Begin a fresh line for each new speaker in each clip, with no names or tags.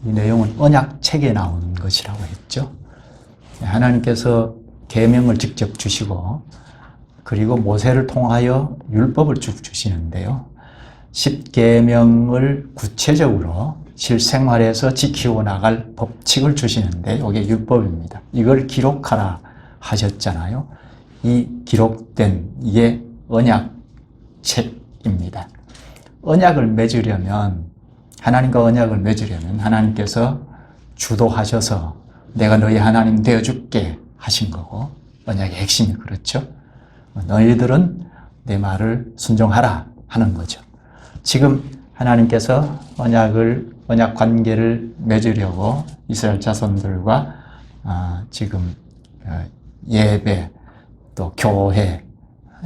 이 내용은 언약책에 나오는 것이라고 했죠. 하나님께서 계명을 직접 주시고 그리고 모세를 통하여 율법을 쭉 주시는데요. 10계명을 구체적으로 실생활에서 지키고 나갈 법칙을 주시는데 이게 율법입니다. 이걸 기록하라 하셨잖아요. 이 기록된 이게 언약책입니다. 언약을 맺으려면 하나님과 언약을 맺으려면 하나님께서 주도하셔서 내가 너희 하나님 되어줄게 하신 거고 언약의 핵심이 그렇죠. 너희들은 내 말을 순종하라 하는 거죠. 지금 하나님께서 언약 관계를 맺으려고 이스라엘 자손들과 지금 예배 또 교회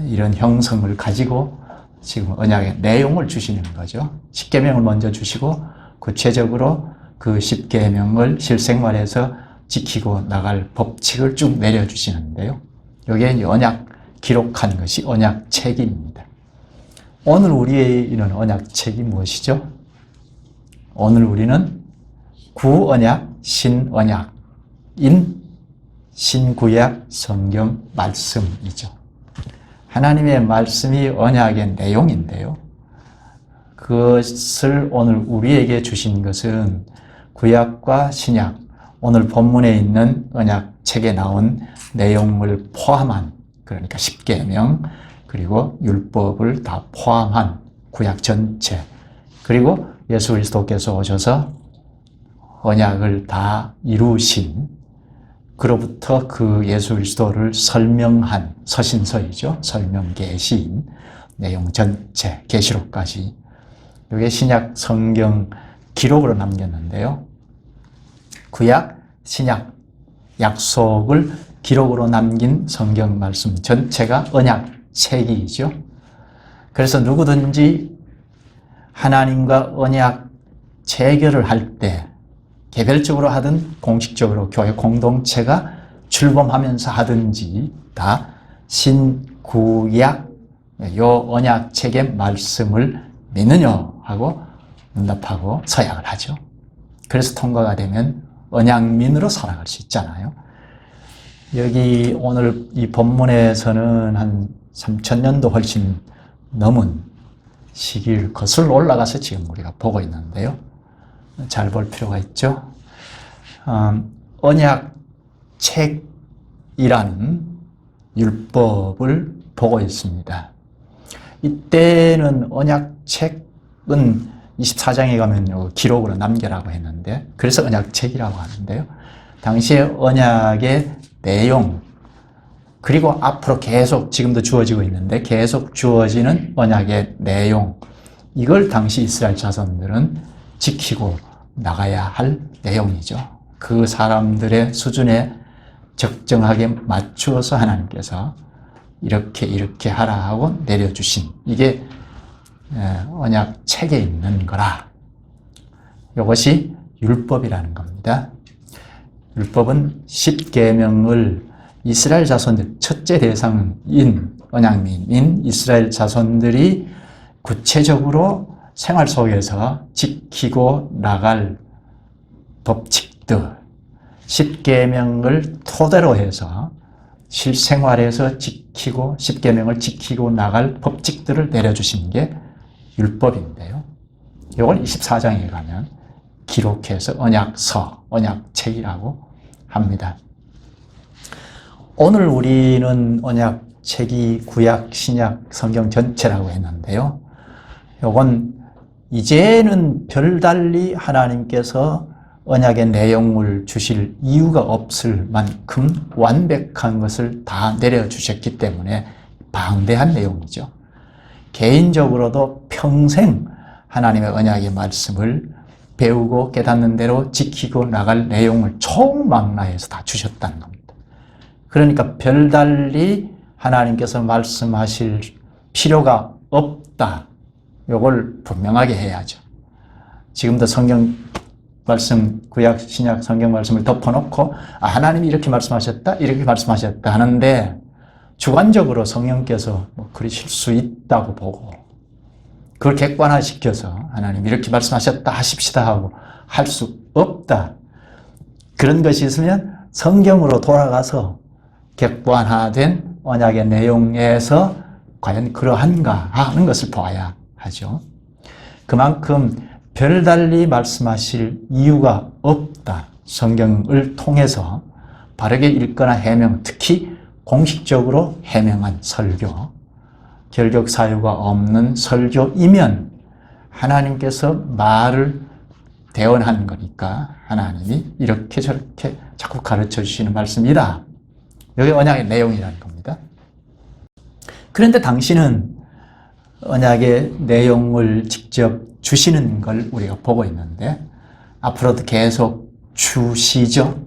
이런 형성을 가지고 지금 언약의 내용을 주시는 거죠. 10계명을 먼저 주시고 구체적으로 그 10계명을 실생활에서 지키고 나갈 법칙을 쭉 내려주시는데요. 여기에 언약 기록한 것이 언약책입니다. 오늘 우리에는 언약책이 무엇이죠? 오늘 우리는 구언약, 신언약인 신구약 성경 말씀이죠. 하나님의 말씀이 언약의 내용인데요. 그것을 오늘 우리에게 주신 것은 구약과 신약, 오늘 본문에 있는 언약책에 나온 내용을 포함한, 그러니까 10계명 그리고 율법을 다 포함한 구약 전체, 그리고 예수 그리스도께서 오셔서 언약을 다 이루신, 그로부터 그 예수 그리스도를 설명한 서신서이죠. 설명 계시인 내용 전체, 계시록까지 이게 신약 성경 기록으로 남겼는데요. 구약, 신약 약속을 기록으로 남긴 성경 말씀 전체가 언약책이죠. 그래서 누구든지 하나님과 언약 체결을 할 때 개별적으로 하든 공식적으로 교회 공동체가 출범하면서 하든지 다 신구약 요 언약책의 말씀을 믿느냐 하고 응답하고 서약을 하죠. 그래서 통과가 되면 언약민으로 살아갈 수 있잖아요. 여기 오늘 이 본문에서는 한 3000년도 훨씬 넘은 시기를 거슬러 올라가서 지금 우리가 보고 있는데요. 잘 볼 필요가 있죠. 언약책이라는 율법을 보고 있습니다. 이때는 언약책은 24장에 가면 기록으로 남겨라고 했는데, 그래서 언약책이라고 하는데요. 당시에 언약의 내용, 그리고 앞으로 계속 지금도 주어지고 있는데 계속 주어지는 언약의 내용, 이걸 당시 이스라엘 자손들은 지키고 나가야 할 내용이죠. 그 사람들의 수준에 적정하게 맞추어서 하나님께서 이렇게 하라 하고 내려주신, 이게 언약 책에 있는 거라. 이것이 율법이라는 겁니다. 율법은 10계명을 이스라엘 자손들, 첫째 대상인 언약민인 이스라엘 자손들이 구체적으로 생활 속에서 지키고 나갈 법칙들, 10계명을 토대로 해서 실생활에서 지키고 10계명을 지키고 나갈 법칙들을 내려주신 게 율법인데요. 이걸 24장에 가면 기록해서 언약서, 언약책이라고 합니다. 오늘 우리는 언약책이 구약, 신약, 성경 전체라고 했는데요. 이건 이제는 별달리 하나님께서 언약의 내용을 주실 이유가 없을 만큼 완벽한 것을 다 내려주셨기 때문에 방대한 내용이죠. 개인적으로도 평생 하나님의 언약의 말씀을 배우고 깨닫는 대로 지키고 나갈 내용을 총망라해서 다 주셨다는 겁니다. 그러니까 별달리 하나님께서 말씀하실 필요가 없다. 이걸 분명하게 해야죠. 지금도 성경 말씀, 구약, 신약 성경 말씀을 덮어놓고 하나님이 이렇게 말씀하셨다, 이렇게 말씀하셨다 하는데 주관적으로 성령께서 그러실 수 있다고 보고 그걸 객관화시켜서 하나님 이렇게 말씀하셨다 하십시다 하고 할 수 없다. 그런 것이 있으면 성경으로 돌아가서 객관화된 언약의 내용에서 과연 그러한가 하는 것을 보아야 하죠. 그만큼 별달리 말씀하실 이유가 없다. 성경을 통해서 바르게 읽거나 해명, 특히 공식적으로 해명한 설교, 결격 사유가 없는 설교이면 하나님께서 말을 대언한 거니까 하나님이 이렇게 저렇게 자꾸 가르쳐 주시는 말씀이다. 여기 언약의 내용이라는 겁니다. 그런데 당신은 언약의 내용을 직접 주시는 걸 우리가 보고 있는데 앞으로도 계속 주시죠.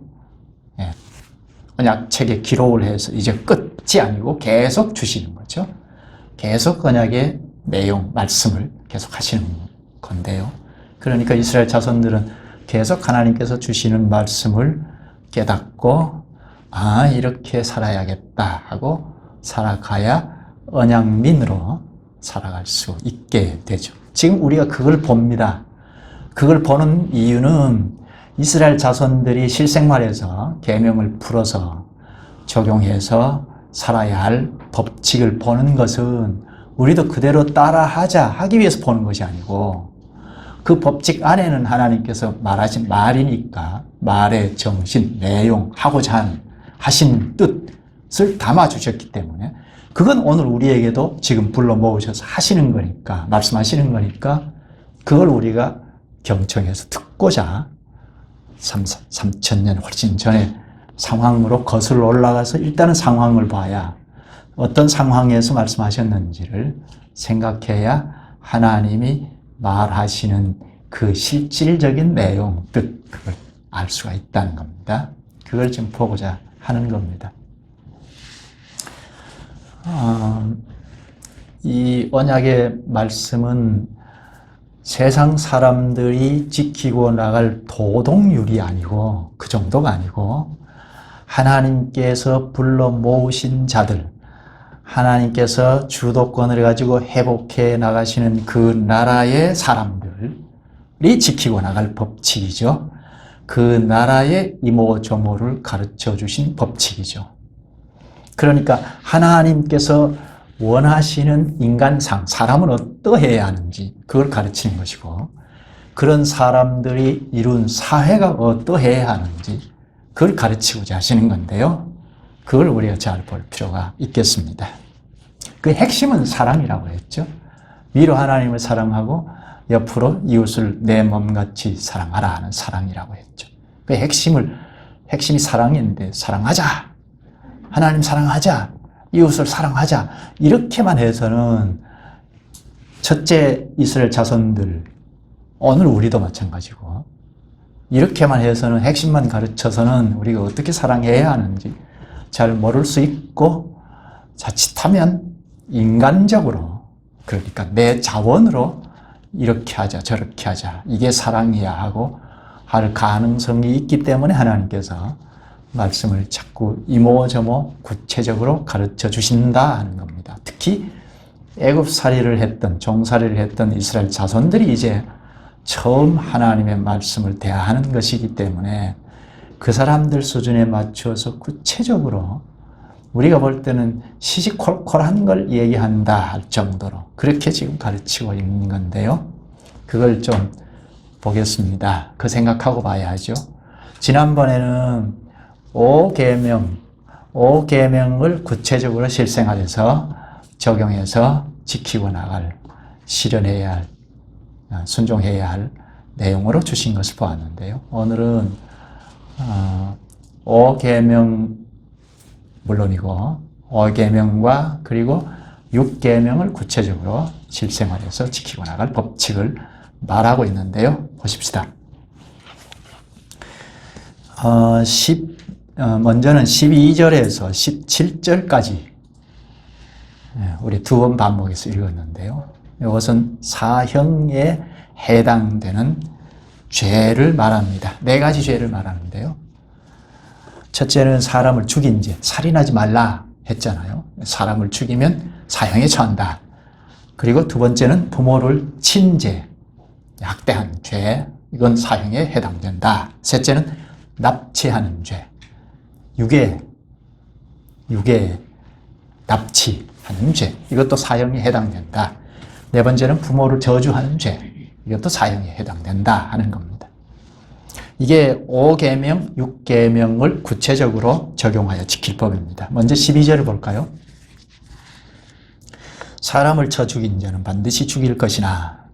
예. 언약책에 기록을 해서 이제 끝이 아니고 계속 주시는 거죠. 계속 언약의 내용, 말씀을 계속 하시는 건데요. 그러니까 이스라엘 자손들은 계속 하나님께서 주시는 말씀을 깨닫고 이렇게 살아야겠다 하고 살아가야 언약민으로 살아갈 수 있게 되죠. 지금 우리가 그걸 봅니다. 그걸 보는 이유는 이스라엘 자손들이 실생활에서 계명을 풀어서 적용해서 살아야 할 법칙을 보는 것은 우리도 그대로 따라하자 하기 위해서 보는 것이 아니고 그 법칙 안에는 하나님께서 말하신 말이니까 말의 정신, 내용, 하고자 하신 뜻을 담아주셨기 때문에 그건 오늘 우리에게도 지금 불러 모으셔서 하시는 거니까, 말씀하시는 거니까 그걸 우리가 경청해서 듣고자 3,000년 훨씬 전에 상황으로 거슬러 올라가서 일단은 상황을 봐야 어떤 상황에서 말씀하셨는지를 생각해야 하나님이 말하시는 그 실질적인 내용, 뜻, 그걸 알 수가 있다는 겁니다. 그걸 지금 보고자 하는 겁니다. 이 언약의 말씀은 세상 사람들이 지키고 나갈 도덕률이 아니고 그 정도가 아니고 하나님께서 불러 모으신 자들, 하나님께서 주도권을 가지고 회복해 나가시는 그 나라의 사람들이 지키고 나갈 법칙이죠. 그 나라의 이모저모를 가르쳐 주신 법칙이죠. 그러니까 하나님께서 원하시는 인간상, 사람은 어떠해야 하는지 그걸 가르치는 것이고 그런 사람들이 이룬 사회가 어떠해야 하는지 그걸 가르치고자 하시는 건데요. 그걸 우리가 잘 볼 필요가 있겠습니다. 그 핵심은 사랑이라고 했죠. 위로 하나님을 사랑하고 옆으로 이웃을 내 몸같이 사랑하라 하는 사랑이라고 했죠. 그 핵심이 사랑인데 사랑하자. 하나님 사랑하자. 이웃을 사랑하자. 이렇게만 해서는 첫째 이스라엘 자손들, 오늘 우리도 마찬가지고 이렇게만 해서는 핵심만 가르쳐서는 우리가 어떻게 사랑해야 하는지 잘 모를 수 있고 자칫하면 인간적으로 그러니까 내 자원으로 이렇게 하자 저렇게 하자 이게 사랑이야 하고 할 가능성이 있기 때문에 하나님께서 말씀을 자꾸 이모저모 구체적으로 가르쳐 주신다 하는 겁니다. 특히 애굽살이를 했던 종살이를 했던 이스라엘 자손들이 이제 처음 하나님의 말씀을 대하는 것이기 때문에 그 사람들 수준에 맞춰서 구체적으로 우리가 볼 때는 시시콜콜한 걸 얘기한다 할 정도로 그렇게 지금 가르치고 있는 건데요. 그걸 좀 보겠습니다. 그 생각하고 봐야죠. 지난번에는 5계명을 구체적으로 실생활에서 적용해서 지키고 나갈, 실현해야 할, 순종해야 할 내용으로 주신 것을 보았는데요. 오늘은 5계명 물론이고 5계명과 그리고 6계명을 구체적으로 실생활에서 지키고 나갈 법칙을 말하고 있는데요. 보십시다. 먼저는 12절에서 17절까지 우리 두 번 반복해서 읽었는데요. 이것은 사형에 해당되는 죄를 말합니다. 4가지 죄를 말하는데요. 첫째는 사람을 죽인 죄, 살인하지 말라 했잖아요. 사람을 죽이면 사형에 처한다. 그리고 두 번째는 부모를 친 죄, 학대한 죄, 이건 사형에 해당된다. 셋째는 납치하는 죄. 유괴 납치하는 죄. 이것도 사형에 해당된다. 네 번째는 부모를 저주하는 죄. 이것도 사형에 해당된다 하는 겁니다. 이게 5계명, 6계명을 구체적으로 적용하여 지킬 법입니다. 먼저 12절을 볼까요? 사람을 쳐 죽인 자는 반드시 죽일 것이나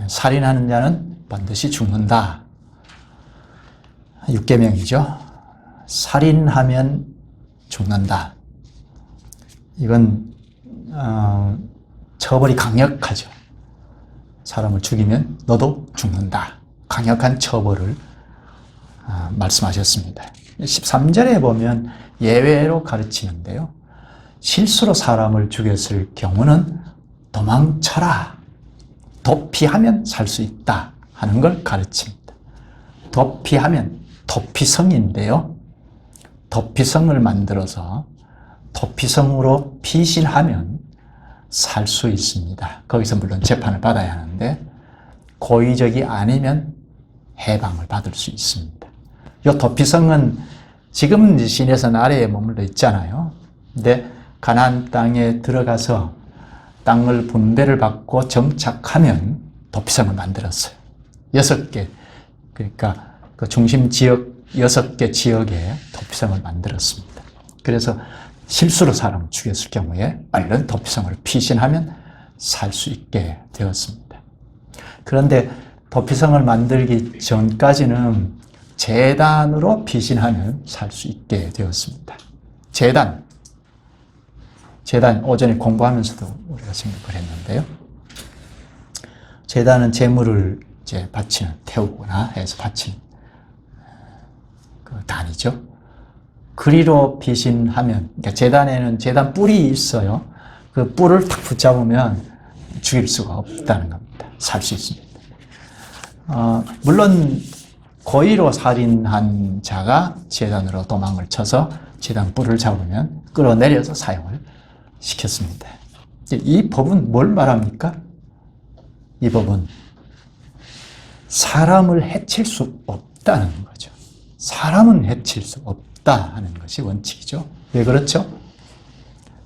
살인하는 자는 반드시 죽는다. 6계명이죠. 살인하면 죽는다. 이건 처벌이 강력하죠. 사람을 죽이면 너도 죽는다. 강력한 처벌을 말씀하셨습니다. 13절에 보면 예외로 가르치는데요. 실수로 사람을 죽였을 경우는 도망쳐라. 도피하면 살 수 있다 하는 걸 가르칩니다. 도피하면 도피성인데요. 도피성을 만들어서 도피성으로 피신하면 살 수 있습니다. 거기서 물론 재판을 받아야 하는데 고의적이 아니면 해방을 받을 수 있습니다. 이 도피성은 지금은 시내산 아래에 머물러 있잖아요. 근데 가나안 땅에 들어가서 땅을 분배를 받고 정착하면 도피성을 만들었어요. 6개, 그러니까 그 중심 지역 6개 지역에 도피성을 만들었습니다. 그래서 실수로 사람을 죽였을 경우에 얼른 도피성을 피신하면 살 수 있게 되었습니다. 그런데 도피성을 만들기 전까지는 제단으로 피신하면 살 수 있게 되었습니다. 제단 오전에 공부하면서도 우리가 생각을 했는데요. 제단은 제물을 이제 바치는, 태우거나 해서 바치는 그 단이죠. 그리로 피신하면, 그러니까 제단에는 제단 뿔이 있어요. 그 뿔을 탁 붙잡으면 죽일 수가 없다는 겁니다. 살 수 있습니다. 물론 고의로 살인한 자가 제단으로 도망을 쳐서 제단 뿔을 잡으면 끌어내려서 사형을 시켰습니다. 이 법은 뭘 말합니까? 이 법은 사람을 해칠 수 없다는 거죠. 사람은 해칠 수 없다 하는 것이 원칙이죠. 왜 그렇죠?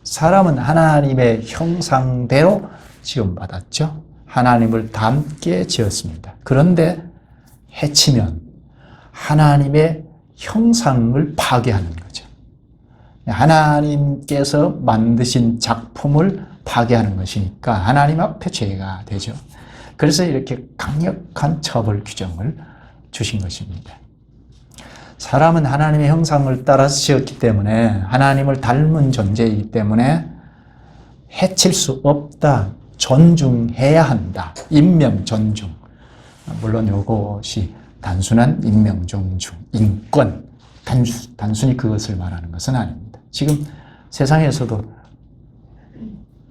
사람은 하나님의 형상대로 지음받았죠. 하나님을 닮게 지었습니다. 그런데 해치면 하나님의 형상을 파괴하는 거죠. 하나님께서 만드신 작품을 파괴하는 것이니까 하나님 앞에 죄가 되죠. 그래서 이렇게 강력한 처벌 규정을 주신 것입니다. 사람은 하나님의 형상을 따라서 지었기 때문에 하나님을 닮은 존재이기 때문에 해칠 수 없다. 존중해야 한다. 인명 존중. 물론 이것이 단순한 인명 존중, 인권, 단순히 그것을 말하는 것은 아닙니다. 지금 세상에서도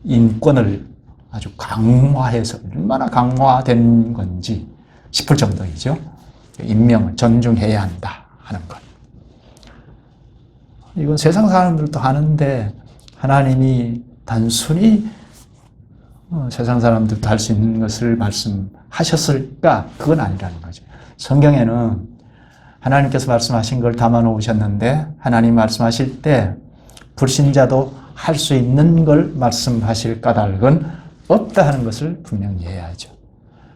인권을 아주 강화해서 얼마나 강화된 건지 싶을 정도이죠. 인명을 존중해야 한다 하는 것. 이건 세상 사람들도 하는데 하나님이 단순히 세상 사람들도 할 수 있는 것을 말씀하셨을까? 그건 아니라는 거죠. 성경에는 하나님께서 말씀하신 걸 담아 놓으셨는데 하나님 말씀하실 때 불신자도 할 수 있는 걸 말씀하실 까닭은 없다 하는 것을 분명히 해야죠.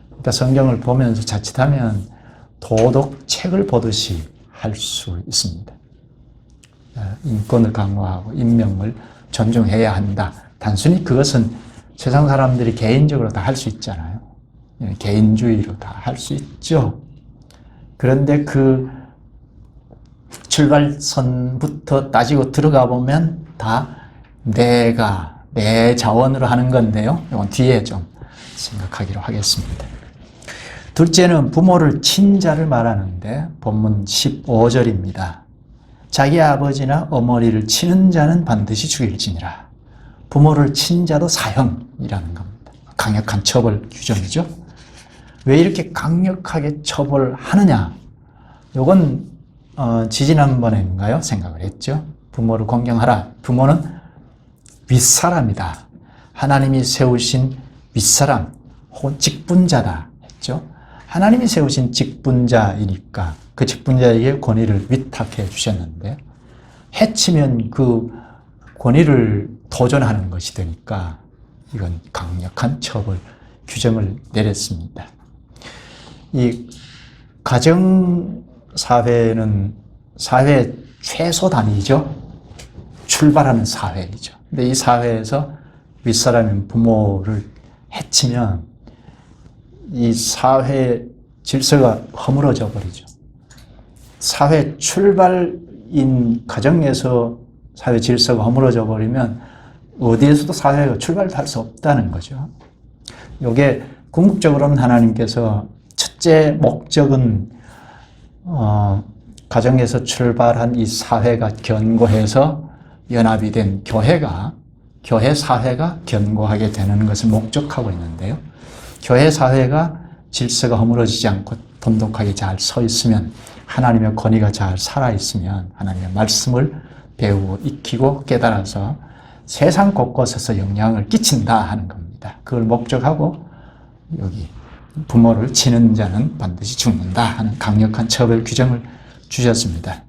그러니까 성경을 보면서 자칫하면 도덕책을 보듯이 할 수 있습니다. 인권을 강화하고 인명을 존중해야 한다. 단순히 그것은 세상 사람들이 개인적으로 다 할 수 있잖아요. 개인주의로 다 할 수 있죠. 그런데 그 출발선부터 따지고 들어가 보면 다 내가, 내 자원으로 하는 건데요. 이건 뒤에 좀 생각하기로 하겠습니다. 둘째는 부모를 친 자를 말하는데 본문 15절입니다. 자기 아버지나 어머니를 치는 자는 반드시 죽일지니라. 부모를 친 자도 사형이라는 겁니다. 강력한 처벌 규정이죠. 왜 이렇게 강력하게 처벌하느냐? 이건 지지난번인가요? 생각을 했죠. 부모를 공경하라. 부모는 윗사람이다. 하나님이 세우신 윗사람 혹은 직분자다 했죠. 하나님이 세우신 직분자이니까 그 직분자에게 권위를 위탁해 주셨는데 해치면 그 권위를 도전하는 것이 되니까 이건 강력한 처벌 규정을 내렸습니다. 이 가정사회는 사회 최소 단위죠. 출발하는 사회이죠. 근데 이 사회에서 윗사람인 부모를 해치면 이 사회 질서가 허물어져 버리죠. 사회 출발인 가정에서 사회 질서가 허물어져 버리면 어디에서도 사회가 출발할 수 없다는 거죠. 이게 궁극적으로는 하나님께서 첫째 목적은 가정에서 출발한 이 사회가 견고해서 연합이 된 교회 사회가 견고하게 되는 것을 목적하고 있는데요. 교회 사회가 질서가 허물어지지 않고 돈독하게 잘 서 있으면 하나님의 권위가 잘 살아 있으면 하나님의 말씀을 배우고 익히고 깨달아서 세상 곳곳에서 영향을 끼친다 하는 겁니다. 그걸 목적하고 여기 부모를 치는 자는 반드시 죽는다 하는 강력한 처벌 규정을 주셨습니다.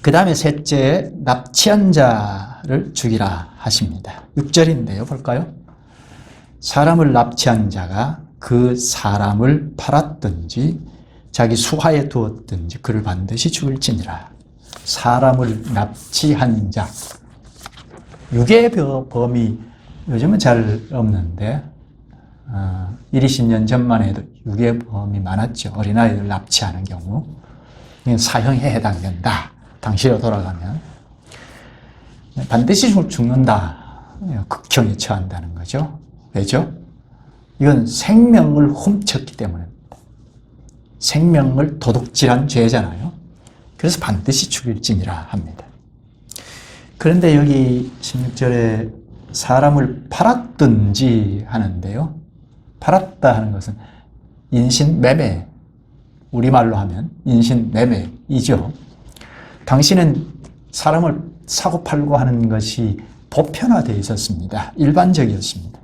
그 다음에 셋째, 납치한 자를 죽이라 하십니다. 6절인데요. 볼까요? 사람을 납치한 자가 그 사람을 팔았든지 자기 수하에 두었든지 그를 반드시 죽을지니라. 사람을 납치한 자. 유괴 범이 요즘은 잘 없는데 1, 20년 전만 해도 유괴 범이 많았죠. 어린아이들 납치하는 경우. 사형에 해당된다. 당시로 돌아가면. 반드시 죽는다. 극형에 처한다는 거죠. 왜죠? 이건 생명을 훔쳤기 때문입니다. 생명을 도둑질한 죄잖아요. 그래서 반드시 죽일지니라 합니다. 그런데 여기 16절에 사람을 팔았든지 하는데요. 팔았다 하는 것은 인신매매, 우리말로 하면 인신매매이죠. 당시는 사람을 사고 팔고 하는 것이 보편화되어 있었습니다. 일반적이었습니다.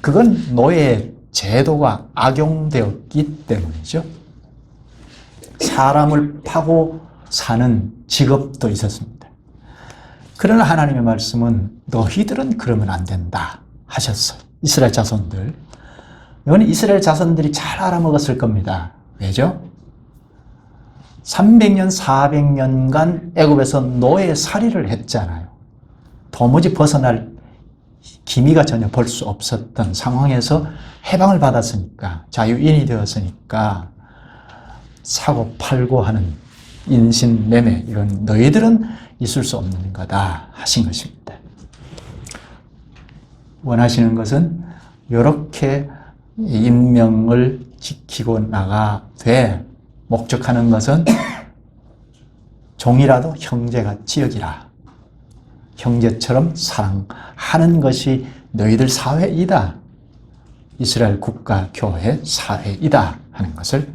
그건 노예 제도가 악용되었기 때문이죠. 사람을 파고 사는 직업도 있었습니다. 그러나 하나님의 말씀은 너희들은 그러면 안 된다 하셨어요. 이스라엘 자손들. 이건 이스라엘 자손들이 잘 알아먹었을 겁니다. 왜죠? 300년, 400년간 애굽에서 노예살이를 했잖아요. 도무지 벗어날 기미가 전혀 볼 수 없었던 상황에서 해방을 받았으니까, 자유인이 되었으니까 사고 팔고 하는 인신매매, 이건 너희들은 있을 수 없는 거다 하신 것입니다. 원하시는 것은 이렇게 인명을 지키고 나가되 목적하는 것은 종이라도 형제같이 여기라. 형제처럼 사랑하는 것이 너희들 사회이다. 이스라엘 국가, 교회, 사회이다 하는 것을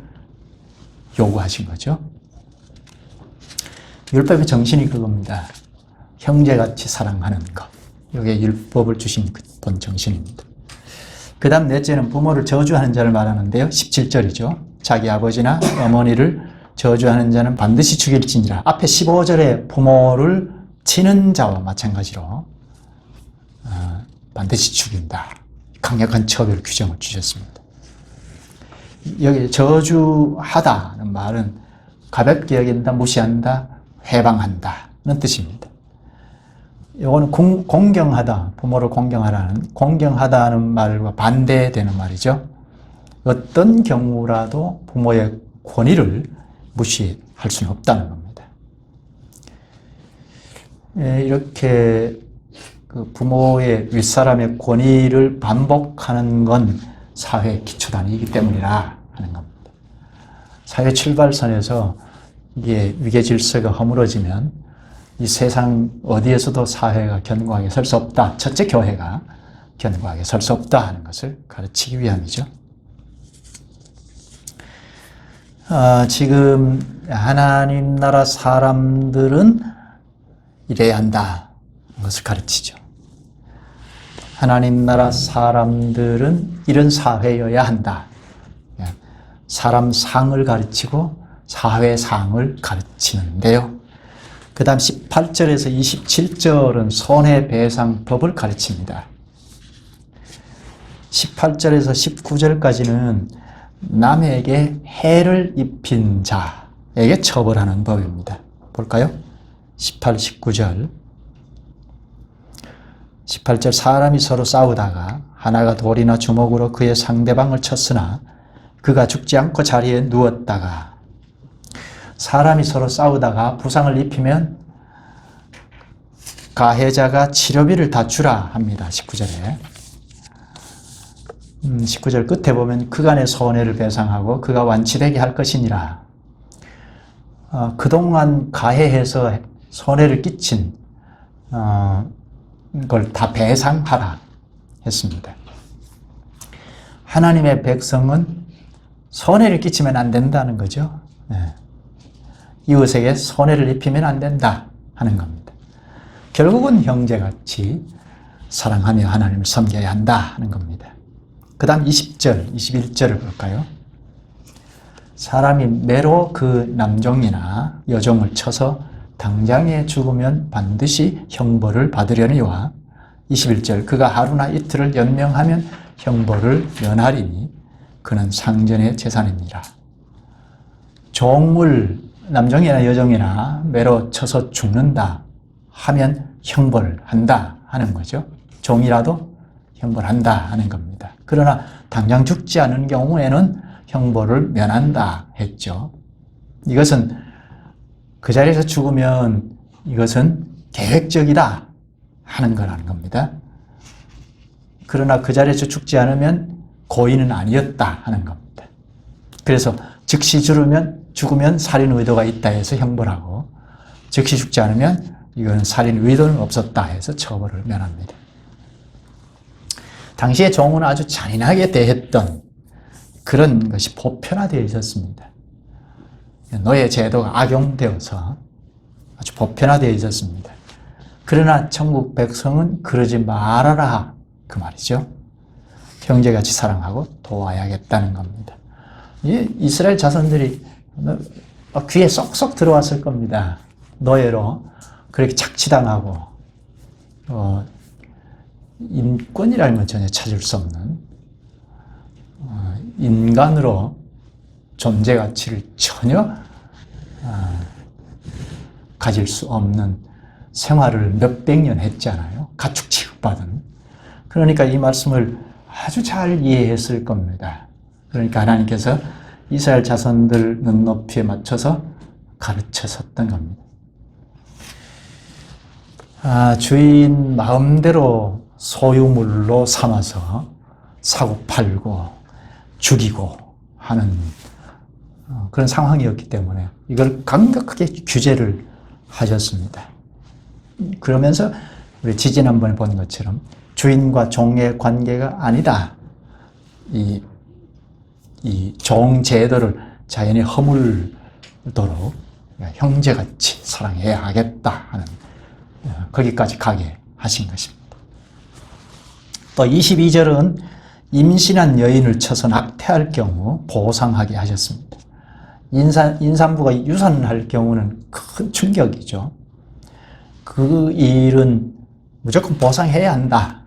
요구하신 거죠. 율법의 정신이 그겁니다. 형제같이 사랑하는 것. 이게 율법을 주신 본 정신입니다. 그 다음 넷째는 부모를 저주하는 자를 말하는데요. 17절이죠. 자기 아버지나 어머니를 저주하는 자는 반드시 죽일지니라. 앞에 15절에 부모를 치는 자와 마찬가지로 반드시 죽인다. 강력한 처벌 규정을 주셨습니다. 여기 저주하다는 말은 가볍게 여긴다, 무시한다, 해방한다는 뜻입니다. 이거는 공경하다, 부모를 공경하다는 말과 반대되는 말이죠. 어떤 경우라도 부모의 권위를 무시할 수는 없다는 겁니다. 이렇게 그 부모의 윗사람의 권위를 반복하는 건 사회 기초단위이기 때문이라 하는 겁니다. 사회 출발선에서 이게 위계 질서가 허물어지면 이 세상 어디에서도 사회가 견고하게 설 수 없다. 첫째 교회가 견고하게 설 수 없다 하는 것을 가르치기 위함이죠. 지금 하나님 나라 사람들은 이래야 한다. 것을 가르치죠. 하나님 나라 사람들은 이런 사회여야 한다. 사람 상을 가르치고 사회상을 가르치는데요. 그 다음 18절에서 27절은 손해배상법을 가르칩니다. 18절에서 19절까지는 남에게 해를 입힌 자에게 처벌하는 법입니다. 볼까요? 18, 19절. 18절 사람이 서로 싸우다가 하나가 돌이나 주먹으로 그의 상대방을 쳤으나 그가 죽지 않고 자리에 누웠다가 사람이 서로 싸우다가 부상을 입히면 가해자가 치료비를 다 주라 합니다. 19절에. 19절 끝에 보면 그간의 손해를 배상하고 그가 완치되게 할 것이니라. 그동안 가해해서 손해를 끼친 걸 다 배상하라 했습니다. 하나님의 백성은 손해를 끼치면 안 된다는 거죠. 네. 이웃에게 손해를 입히면 안 된다 하는 겁니다. 결국은 형제같이 사랑하며 하나님을 섬겨야 한다 하는 겁니다. 그 다음 20절, 21절을 볼까요? 사람이 매로 그 남종이나 여종을 쳐서 당장에 죽으면 반드시 형벌을 받으려니와 21절 그가 하루나 이틀을 연명하면 형벌을 면하리니 그는 상전의 재산입니다. 종을 남종이나 여종이나 매로 쳐서 죽는다 하면 형벌을 한다 하는 거죠. 종이라도 형벌한다 하는 겁니다. 그러나 당장 죽지 않은 경우에는 형벌을 면한다 했죠. 이것은 그 자리에서 죽으면 이것은 계획적이다 하는 거라는 겁니다. 그러나 그 자리에서 죽지 않으면 고의는 아니었다 하는 겁니다. 그래서 즉시 죽으면 살인 의도가 있다 해서 형벌하고 즉시 죽지 않으면 이건 살인 의도는 없었다 해서 처벌을 면합니다. 당시에 종은 아주 잔인하게 대했던 그런 것이 보편화되어 있었습니다. 노예 제도가 악용되어서 아주 보편화되어 있었습니다. 그러나 천국 백성은 그러지 말아라 그 말이죠. 형제같이 사랑하고 도와야겠다는 겁니다. 이스라엘 자손들이 귀에 쏙쏙 들어왔을 겁니다. 노예로 그렇게 착취당하고 인권이라는 건 전혀 찾을 수 없는 인간으로 존재 가치를 전혀 가질 수 없는 생활을 몇백 년 했잖아요. 가축 취급받은. 그러니까 이 말씀을 아주 잘 이해했을 겁니다. 그러니까 하나님께서 이스라엘 자손들 눈높이에 맞춰서 가르쳤었던 겁니다. 주인 마음대로 소유물로 삼아서 사고 팔고 죽이고 하는 그런 상황이었기 때문에 이걸 강력하게 규제를 하셨습니다. 그러면서 우리 지지난번에 본 것처럼 주인과 종의 관계가 아니다. 이 종 제도를 자연히 허물도록 형제같이 사랑해야 하겠다 하는 거기까지 가게 하신 것입니다. 또 22절은 임신한 여인을 쳐서 낙태할 경우 보상하게 하셨습니다. 임산부가 유산할 경우는 큰 충격이죠. 그 일은 무조건 보상해야 한다.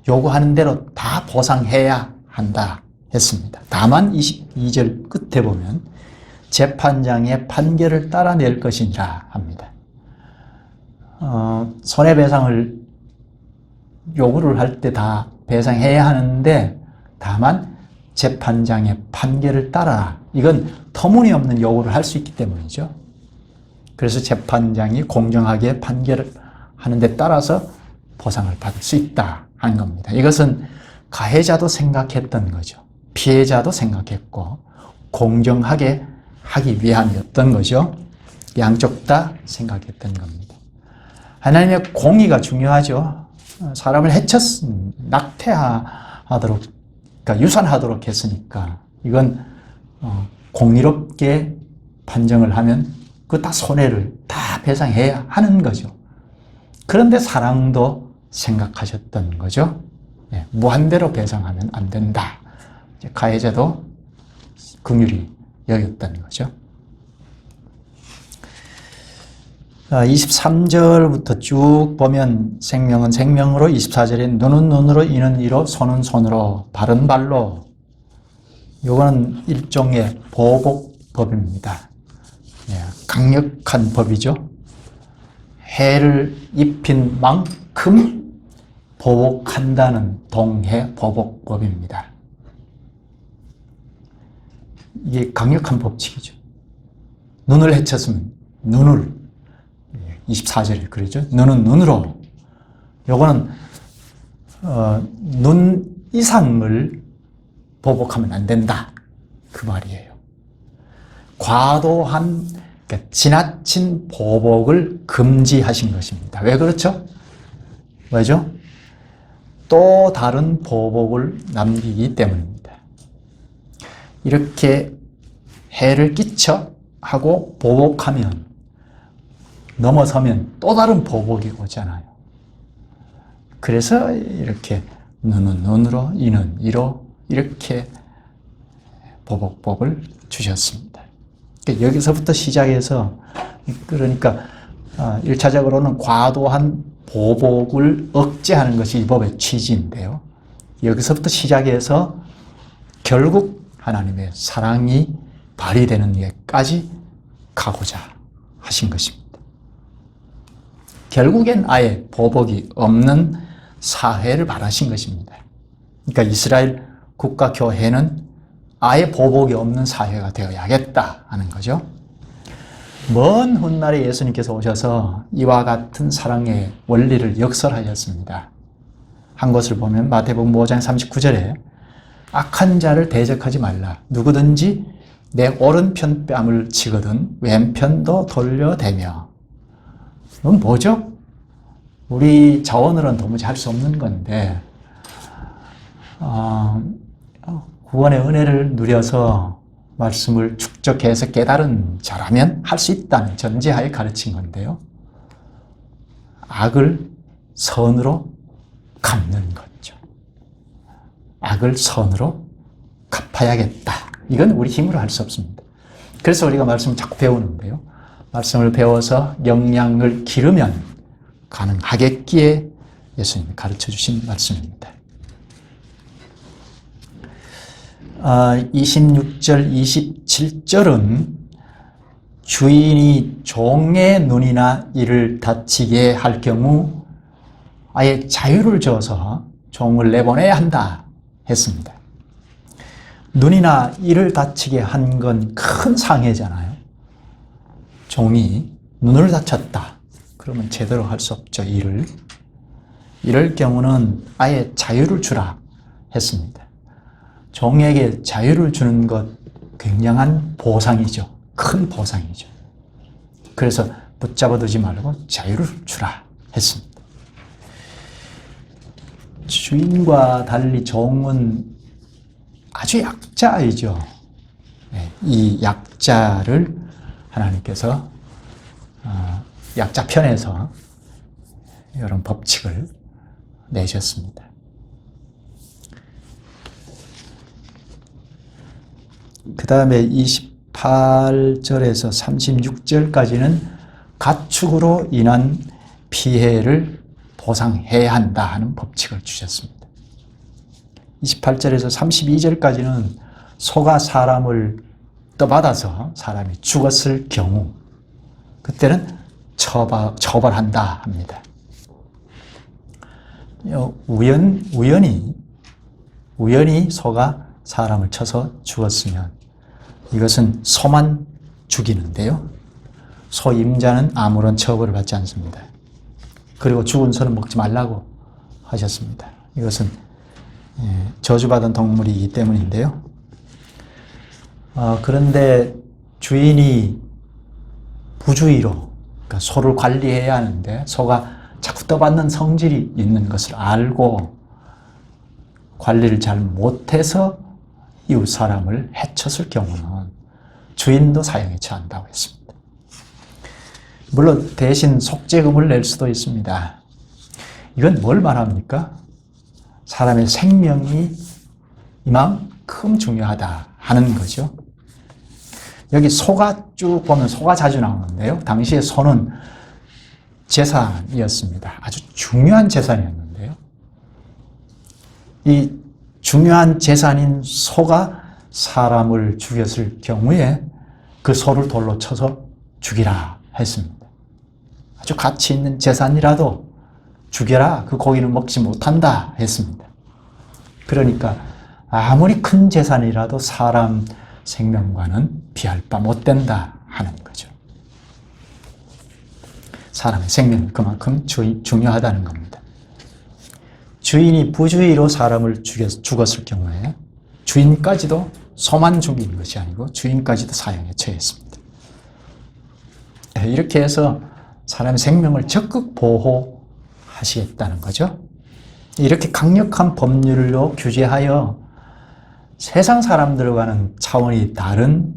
요구하는 대로 다 보상해야 한다 했습니다. 다만 22절 끝에 보면 재판장의 판결을 따라낼 것이니라 합니다. 손해배상을 요구를 할 때 다 배상해야 하는데 다만 재판장의 판결을 따라라. 이건 터무니없는 요구를 할 수 있기 때문이죠. 그래서 재판장이 공정하게 판결을 하는 데 따라서 보상을 받을 수 있다 하는 겁니다. 이것은 가해자도 생각했던 거죠. 피해자도 생각했고 공정하게 하기 위함이었던 거죠. 양쪽 다 생각했던 겁니다. 하나님의 공의가 중요하죠. 사람을 낙태하도록, 그러니까 유산하도록 했으니까 이건 공의롭게 판정을 하면 그 다 손해를 다 배상해야 하는 거죠. 그런데 사랑도 생각하셨던 거죠. 예, 무한대로 배상하면 안 된다. 가해자도 긍휼히 여겼던 거죠. 23절부터 쭉 보면 생명은 생명으로, 24절에 눈은 눈으로, 이는 이로, 손은 손으로, 발은 발로. 이거는 일종의 보복법입니다. 예, 강력한 법이죠. 해를 입힌 만큼 보복한다는 동해보복법입니다. 이게 강력한 법칙이죠. 눈을 해쳤으면 눈을, 24절에 그러죠. 눈은 눈으로. 요거는 눈 이상을 보복하면 안 된다, 그 말이에요. 과도한, 그러니까 지나친 보복을 금지하신 것입니다. 왜 그렇죠? 왜죠? 또 다른 보복을 남기기 때문입니다. 이렇게 해를 끼쳐 하고 보복하면, 넘어서면 또 다른 보복이 오잖아요. 그래서 이렇게 눈은 눈으로, 이는 이로, 이렇게 보복법을 주셨습니다. 여기서부터 시작해서, 그러니까 1차적으로는 과도한 보복을 억제하는 것이 이 법의 취지인데요. 여기서부터 시작해서 결국 하나님의 사랑이 발휘되는 데까지 가고자 하신 것입니다. 결국엔 아예 보복이 없는 사회를 바라신 것입니다. 그러니까 이스라엘 국가교회는 아예 보복이 없는 사회가 되어야겠다 하는 거죠. 먼 훗날에 예수님께서 오셔서 이와 같은 사랑의 원리를 역설하셨습니다. 한 것을 보면 마태복음 5장 39절에 악한 자를 대적하지 말라. 누구든지 내 오른편 뺨을 치거든 왼편도 돌려대며. 그건 뭐죠? 우리 자원으로는 도무지 할 수 없는 건데, 구원의 은혜를 누려서 말씀을 축적해서 깨달은 자라면 할 수 있다는 전제하에 가르친 건데요. 악을 선으로 갚는 거죠. 악을 선으로 갚아야겠다. 이건 우리 힘으로 할 수 없습니다. 그래서 우리가 말씀을 자꾸 배우는데요. 말씀을 배워서 역량을 기르면 가능하겠기에 예수님이 가르쳐 주신 말씀입니다. 26절, 27절은 주인이 종의 눈이나 이를 다치게 할 경우 아예 자유를 줘서 종을 내보내야 한다 했습니다. 눈이나 이를 다치게 한 건 큰 상해잖아요. 종이 눈을 다쳤다. 그러면 제대로 할 수 없죠, 일을. 이럴 경우는 아예 자유를 주라 했습니다. 종에게 자유를 주는 것 굉장한 보상이죠. 큰 보상이죠. 그래서 붙잡아 두지 말고 자유를 주라 했습니다. 주인과 달리 종은 아주 약자이죠. 이 약자를 하나님께서 약자 편에서 이런 법칙을 내셨습니다. 그 다음에 28절에서 36절까지는 가축으로 인한 피해를 보상해야 한다 하는 법칙을 주셨습니다. 28절에서 32절까지는 소가 사람을 떠받아서 사람이 죽었을 경우 그때는 처벌한다 합니다. 우연히 소가 사람을 쳐서 죽었으면 이것은 소만 죽이는데요. 소 임자는 아무런 처벌을 받지 않습니다. 그리고 죽은 소는 먹지 말라고 하셨습니다. 이것은 저주받은 동물이기 때문인데요. 그런데 주인이 부주의로, 그러니까 소를 관리해야 하는데 소가 자꾸 떠받는 성질이 있는 것을 알고 관리를 잘 못해서 이웃 사람을 해쳤을 경우는 주인도 사형에 처한다고 했습니다. 물론 대신 속죄금을 낼 수도 있습니다. 이건 뭘 말합니까? 사람의 생명이 이만큼 중요하다 하는 거죠. 여기 소가 쭉 보면 소가 자주 나오는데요. 당시에 소는 재산이었습니다. 아주 중요한 재산이었는데요. 이 중요한 재산인 소가 사람을 죽였을 경우에 그 소를 돌로 쳐서 죽이라 했습니다. 아주 가치 있는 재산이라도 죽여라. 그 고기는 먹지 못한다 했습니다. 그러니까 아무리 큰 재산이라도 사람 생명과는 비할 바 못 된다 하는 거죠. 사람의 생명은 그만큼 중요하다는 겁니다. 주인이 부주의로 사람을 죽었을 경우에 주인까지도 소만 죽인 것이 아니고 주인까지도 사형에 처했습니다. 이렇게 해서 사람의 생명을 적극 보호하시겠다는 거죠. 이렇게 강력한 법률로 규제하여 세상 사람들과는 차원이 다른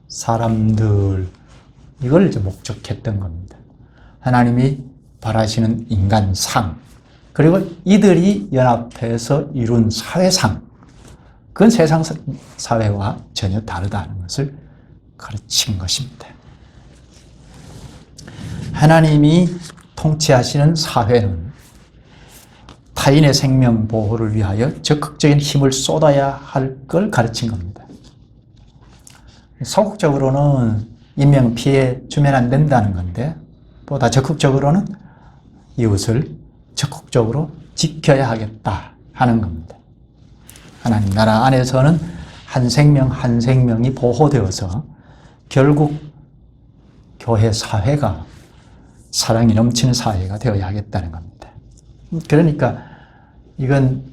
사람들, 이걸 이제 목적했던 겁니다. 하나님이 바라시는 인간상, 그리고 이들이 연합해서 이룬 사회상, 그건 세상 사회와 전혀 다르다는 것을 가르친 것입니다. 하나님이 통치하시는 사회는 타인의 생명 보호를 위하여 적극적인 힘을 쏟아야 할 걸 가르친 겁니다. 소극적으로는 인명 피해 주면 안 된다는 건데, 보다 적극적으로는 이웃을 적극적으로 지켜야 하겠다 하는 겁니다. 하나님 나라 안에서는 한 생명 한 생명이 보호되어서 결국 교회 사회가 사랑이 넘치는 사회가 되어야 하겠다는 겁니다. 그러니까 이건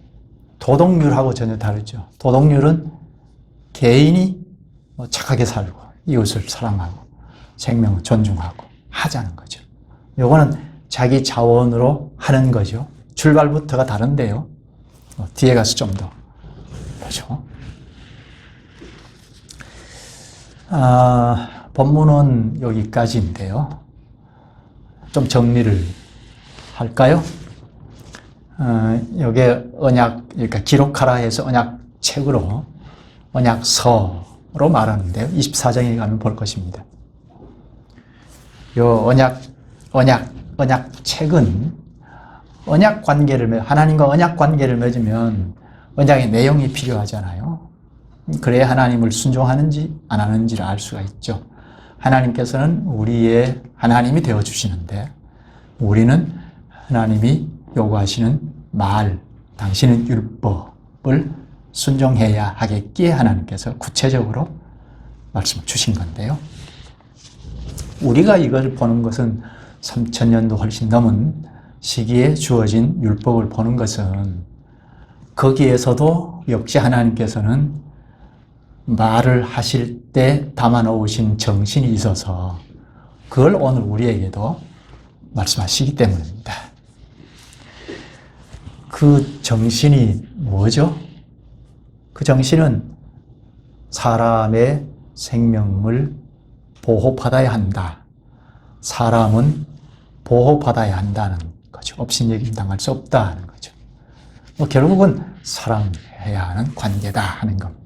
도덕률하고 전혀 다르죠. 도덕률은 개인이 착하게 살고 이웃을 사랑하고 생명을 존중하고 하자는 거죠. 요거는 자기 자원으로 하는 거죠. 출발부터가 다른데요. 뒤에 가서 좀 더 보죠. 본문은 여기까지인데요. 좀 정리를 할까요? 여기에 언약, 그러니까 기록하라 해서 언약책으로, 언약서로 말하는데요. 24장에 가면 볼 것입니다. 요 언약책은 언약 관계를, 하나님과 언약 관계를 맺으면 언약의 내용이 필요하잖아요. 그래야 하나님을 순종하는지 안 하는지를 알 수가 있죠. 하나님께서는 우리의 하나님이 되어주시는데, 우리는 하나님이 요구하시는 말, 당신은 율법을 순종해야 하겠기에 하나님께서 구체적으로 말씀을 주신 건데요. 우리가 이걸 보는 것은 3000년도 훨씬 넘은 시기에 주어진 율법을 보는 것은, 거기에서도 역시 하나님께서는 말을 하실 때 담아 놓으신 정신이 있어서 그걸 오늘 우리에게도 말씀하시기 때문입니다. 그 정신이 뭐죠? 그 정신은 사람의 생명을 보호받아야 한다. 사람은 보호받아야 한다는 거죠. 업신여김 당할 수 없다는 거죠. 결국은 사랑해야 하는 관계다 하는 겁니다.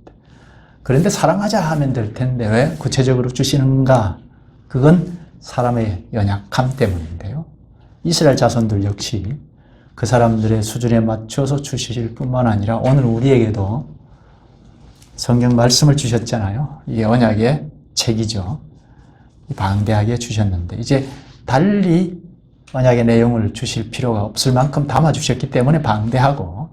그런데 사랑하자 하면 될 텐데 왜 구체적으로 주시는가? 그건 사람의 연약함 때문인데요. 이스라엘 자손들 역시 그 사람들의 수준에 맞춰서 주실 뿐만 아니라 오늘 우리에게도 성경 말씀을 주셨잖아요. 이게 언약의 책이죠. 방대하게 주셨는데 이제 달리 언약의 내용을 주실 필요가 없을 만큼 담아주셨기 때문에 방대하고,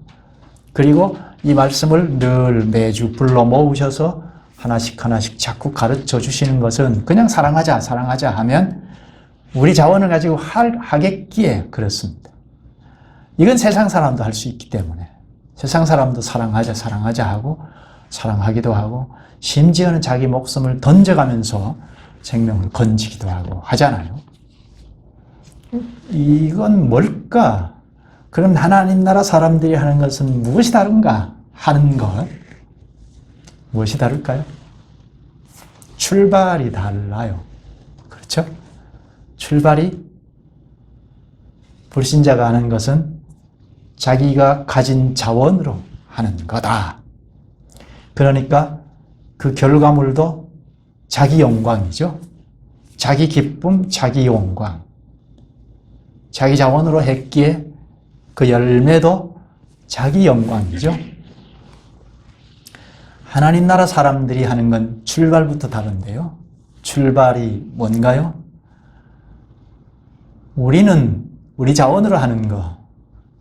그리고 이 말씀을 늘 매주 불러 모으셔서 하나씩 하나씩 자꾸 가르쳐 주시는 것은 그냥 사랑하자 하면 우리 자원을 가지고 하겠기에 그렇습니다. 이건 세상 사람도 할 수 있기 때문에, 세상 사람도 사랑하자 하고 사랑하기도 하고 심지어는 자기 목숨을 던져가면서 생명을 건지기도 하고 하잖아요. 이건 뭘까? 그럼 하나님 나라 사람들이 하는 것은 무엇이 다른가 하는 것. 무엇이 다를까요? 출발이 달라요. 그렇죠? 출발이 불신자가 하는 것은 자기가 가진 자원으로 하는 거다. 그러니까 그 결과물도 자기 영광이죠. 자기 기쁨, 자기 영광. 자기 자원으로 했기에 그 열매도 자기 영광이죠. 하나님 나라 사람들이 하는 건 출발부터 다른데요. 출발이 뭔가요? 우리는 우리 자원으로 하는 거,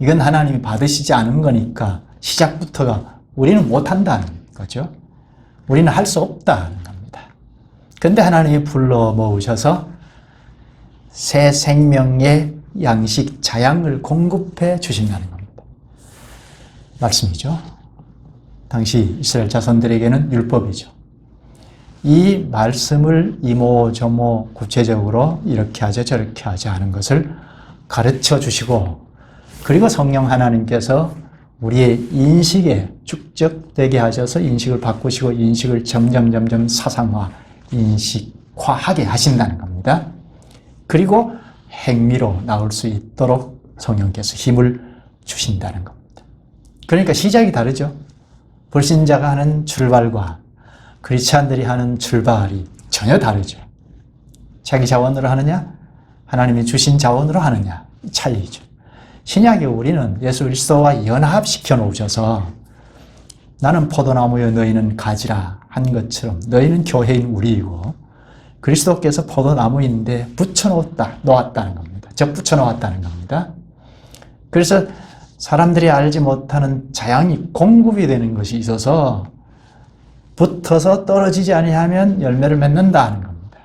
이건 하나님이 받으시지 않은 거니까 시작부터가 우리는 못한다는 거죠. 우리는 할 수 없다는 겁니다. 그런데 하나님이 불러 모으셔서 새 생명의 양식, 자양을 공급해 주신다는 겁니다. 말씀이죠. 당시 이스라엘 자손들에게는 율법이죠. 이 말씀을 이모저모 구체적으로 이렇게 하자 저렇게 하자 하는 것을 가르쳐 주시고, 그리고 성령 하나님께서 우리의 인식에 축적되게 하셔서 인식을 바꾸시고 인식을 점점 사상화, 인식화하게 하신다는 겁니다. 그리고 행위로 나올 수 있도록 성령께서 힘을 주신다는 겁니다. 그러니까 시작이 다르죠. 불신자가 하는 출발과 크리스찬들이 하는 출발이 전혀 다르죠. 자기 자원으로 하느냐, 하나님이 주신 자원으로 하느냐, 이 차이죠. 신약에 우리는 예수 그리스도와 연합시켜 놓으셔서 나는 포도나무여 너희는 가지라 한 것처럼 너희는 교회인 우리이고 그리스도께서 포도나무인데 놓았다는 겁니다. 붙여 놓았다는 겁니다. 그래서 사람들이 알지 못하는 자양이 공급이 되는 것이 있어서 붙어서 떨어지지 아니하면 열매를 맺는다는 겁니다.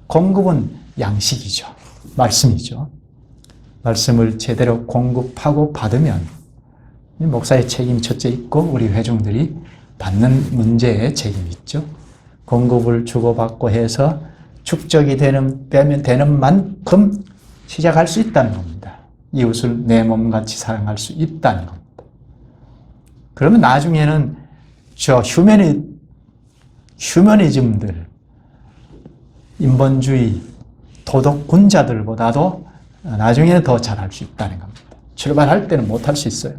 공급은 양식이죠. 말씀이죠. 말씀을 제대로 공급하고 받으면 목사의 책임이 첫째 있고 우리 회중들이 받는 문제에 책임이 있죠. 공급을 주고받고 해서 축적이 되는 만큼 시작할 수 있다는 겁니다. 이웃을 내 몸같이 사랑할 수 있다는 겁니다. 그러면 나중에는 저 휴머니즘들, 인본주의, 도덕군자들보다도 나중에는 더 잘할 수 있다는 겁니다. 출발할 때는 못할 수 있어요.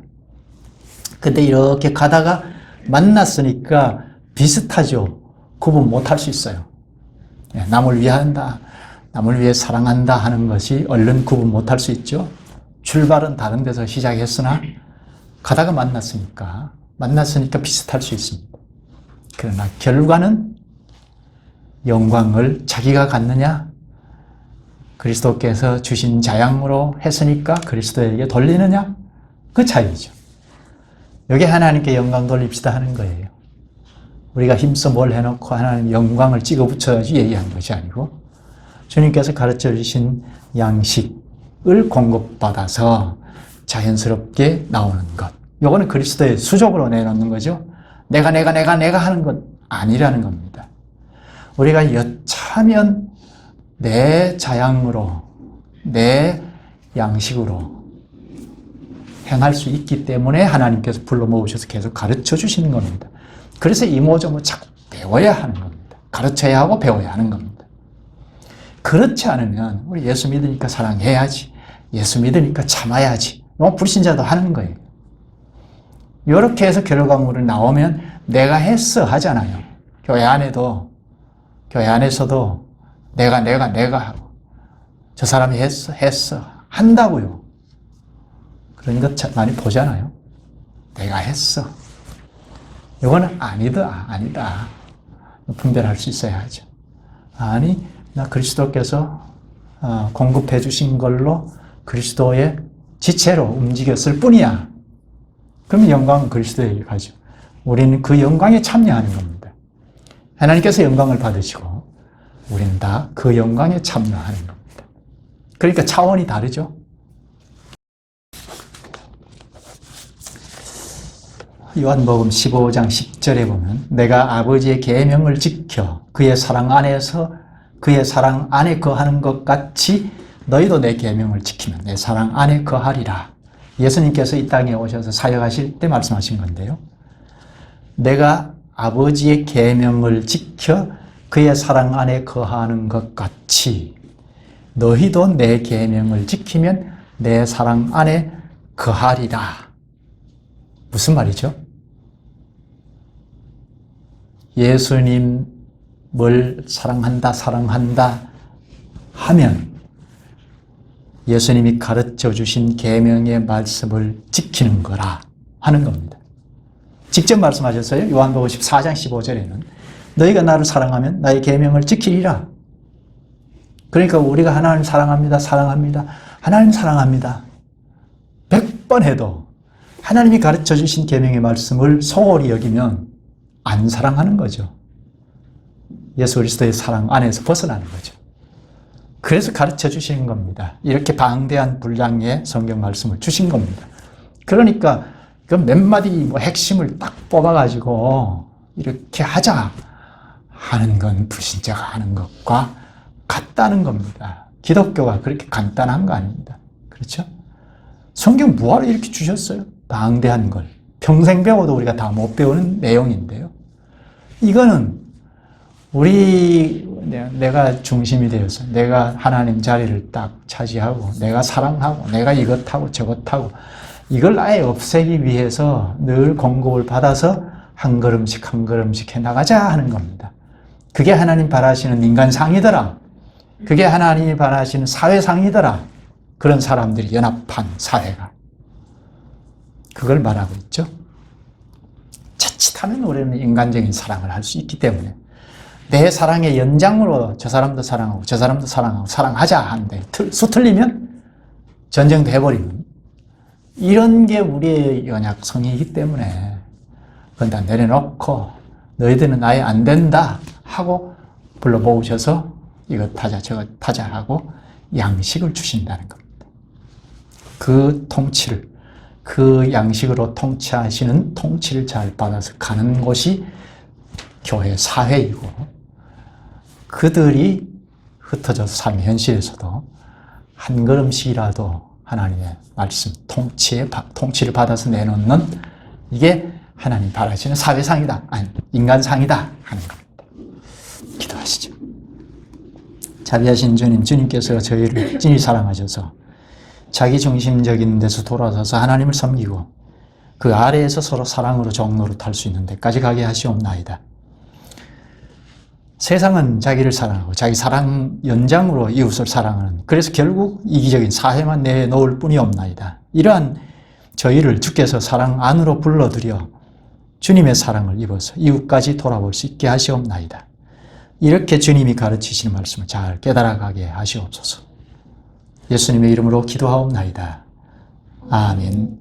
근데 이렇게 가다가 만났으니까 비슷하죠. 구분 못할 수 있어요. 남을 위한다, 남을 위해 사랑한다 하는 것이 얼른 구분 못할 수 있죠. 출발은 다른 데서 시작했으나 가다가 만났으니까 비슷할 수 있습니다. 그러나 결과는 영광을 자기가 갖느냐, 그리스도께서 주신 자양으로 했으니까 그리스도에게 돌리느냐, 그 차이죠. 여기 하나님께 영광 돌립시다 하는 거예요. 우리가 힘써 뭘 해놓고 하나님 영광을 찍어 붙여야지 얘기한 것이 아니고 주님께서 가르쳐 주신 양식을 공급받아서 자연스럽게 나오는 것. 이거는 그리스도의 수족으로 내놓는 거죠. 내가 하는 것 아니라는 겁니다. 우리가 여차면 내 자양으로, 내 양식으로 행할 수 있기 때문에 하나님께서 불러 모으셔서 계속 가르쳐 주시는 겁니다. 그래서 이모저모 자꾸 배워야 하는 겁니다. 가르쳐야 하고 배워야 하는 겁니다. 그렇지 않으면 우리 예수 믿으니까 사랑해야지, 예수 믿으니까 참아야지, 불신자도 하는 거예요. 이렇게 해서 결과물이 나오면 내가 했어 하잖아요. 교회 안에서도 내가 하고 저 사람이 했어 한다고요. 그런 것 많이 보잖아요. 내가 했어. 이거는 아니다. 분별할 수 있어야 하죠. 아니, 나 그리스도께서 공급해 주신 걸로 그리스도의 지체로 움직였을 뿐이야. 그러면 영광은 그리스도에게 가죠. 우리는 그 영광에 참여하는 겁니다. 하나님께서 영광을 받으시고 우리는 다 그 영광에 참여하는 겁니다. 그러니까 차원이 다르죠. 요한복음 15장 10절에 보면 내가 아버지의 계명을 지켜 그의 사랑 안에 거하는 것 같이 너희도 내 계명을 지키면 내 사랑 안에 거하리라. 예수님께서 이 땅에 오셔서 사역하실 때 말씀하신 건데요. 내가 아버지의 계명을 지켜 그의 사랑 안에 거하는 것 같이 너희도 내 계명을 지키면 내 사랑 안에 거하리라. 무슨 말이죠? 예수님을 사랑한다 하면 예수님이 가르쳐 주신 계명의 말씀을 지키는 거라 하는 겁니다. 직접 말씀하셨어요. 요한복음 14장 15절에는 너희가 나를 사랑하면 나의 계명을 지키리라. 그러니까 우리가 하나님 사랑합니다. 하나님 사랑합니다. 100번 해도 하나님이 가르쳐 주신 계명의 말씀을 소홀히 여기면 안 사랑하는 거죠. 예수 그리스도의 사랑 안에서 벗어나는 거죠. 그래서 가르쳐 주시는 겁니다. 이렇게 방대한 분량의 성경 말씀을 주신 겁니다. 그러니까 그 몇 마디 핵심을 딱 뽑아가지고 이렇게 하자 하는 건 불신자가 하는 것과 같다는 겁니다. 기독교가 그렇게 간단한 거 아닙니다. 그렇죠? 성경 뭐하러 이렇게 주셨어요? 방대한 걸. 평생 배워도 우리가 다 못 배우는 내용인데요. 이거는 내가 중심이 되어서 내가 하나님 자리를 딱 차지하고 내가 사랑하고 내가 이것하고 저것하고 이걸 아예 없애기 위해서 늘 공급을 받아서 한 걸음씩 한 걸음씩 해나가자 하는 겁니다. 그게 하나님 바라시는 인간상이더라. 그게 하나님이 바라시는 사회상이더라. 그런 사람들이 연합한 사회가. 그걸 말하고 있죠. 자칫하면 우리는 인간적인 사랑을 할 수 있기 때문에 내 사랑의 연장으로 저 사람도 사랑하고 저 사람도 사랑하고 사랑하자 하는데 수틀리면 전쟁도 해버리면 이런 게 우리의 연약성이기 때문에 그건 다 내려놓고 너희들은 아예 안 된다 하고 불러 모으셔서 이것 타자 저것 타자 하고 양식을 주신다는 겁니다. 그 통치를 그 양식으로 통치하시는 통치를 잘 받아서 가는 곳이 교회 사회이고 그들이 흩어져서 사는 현실에서도 한 걸음씩이라도 하나님의 말씀 통치를 받아서 내놓는 이게 하나님 바라시는 사회상이다. 아니 인간상이다 하는 겁니다. 기도하시죠. 자비하신 주님께서 저희를 진히 사랑하셔서 자기 중심적인 데서 돌아서서 하나님을 섬기고 그 아래에서 서로 사랑으로 종로로 탈 수 있는 데까지 가게 하시옵나이다. 세상은 자기를 사랑하고 자기 사랑 연장으로 이웃을 사랑하는 그래서 결국 이기적인 사회만 내놓을 뿐이 없나이다. 이러한 저희를 주께서 사랑 안으로 불러들여 주님의 사랑을 입어서 이웃까지 돌아볼 수 있게 하시옵나이다. 이렇게 주님이 가르치시는 말씀을 잘 깨달아가게 하시옵소서. 예수님의 이름으로 기도하옵나이다. 아멘.